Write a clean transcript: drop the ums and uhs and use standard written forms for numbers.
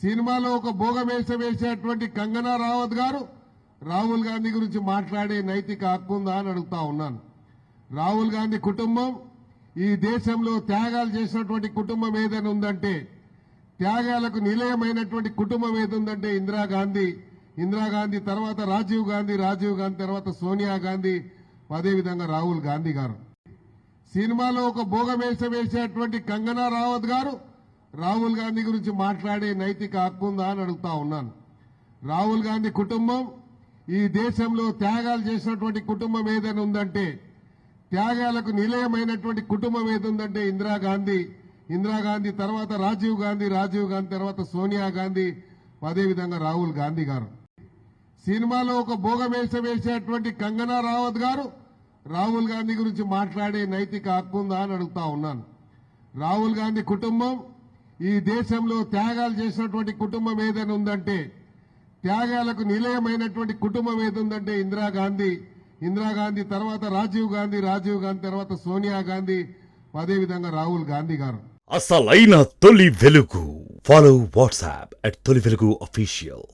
సినిమాలో ఒక భోగమేష వేసేటువంటి కంగనా రావత్ గారు రాహుల్ గాంధీ గురించి మాట్లాడే నైతిక హక్కు ఉందా అని అడుగుతా ఉన్నాను. రాహుల్ గాంధీ కుటుంబం ఈ దేశంలో త్యాగాలు చేసినటువంటి కుటుంబం ఏదైనా ఉందంటే, త్యాగాలకు నిలయమైనటువంటి కుటుంబం ఏదుందంటే ఇందిరాగాంధీ తర్వాత రాజీవ్ గాంధీ తర్వాత సోనియా గాంధీ, అదేవిధంగా రాహుల్ గాంధీ గారు. సినిమాలో ఒక భోగమేష వేసేటువంటి కంగనా రావత్ గారు రాహుల్ గాంధీ గురించి మాట్లాడే నైతిక హక్కు ఉందా అని అడుగుతా ఉన్నాను. రాహుల్ గాంధీ కుటుంబం ఈ దేశంలో త్యాగాలు చేసినటువంటి కుటుంబం ఏదైనా ఉందంటే, త్యాగాలకు నిలయమైనటువంటి కుటుంబం ఏదుందంటే ఇందిరాగాంధీ తర్వాత రాజీవ్ గాంధీ తర్వాత సోనియా గాంధీ, అదేవిధంగా రాహుల్ గాంధీ గారు. సినిమాలో ఒక భోగమేష వేసేటువంటి కంగనా రావత్ గారు రాహుల్ గాంధీ గురించి మాట్లాడే నైతిక హక్కు ఉందా అని అడుగుతా ఉన్నాను. రాహుల్ గాంధీ కుటుంబం ఈ దేశంలో త్యాగాలు చేసినటువంటి కుటుంబం ఏదైనా ఉందంటే, త్యాగాలకు నిలయమైనటువంటి కుటుంబం ఏదుందంటే ఇందిరాగాంధీ తర్వాత రాజీవ్ గాంధీ తర్వాత సోనియా గాంధీ, అదేవిధంగా రాహుల్ గాంధీ గారు. అసలైన తొలి వెలుగు. ఫాలో వాట్సాప్ @తొలి వెలుగు official.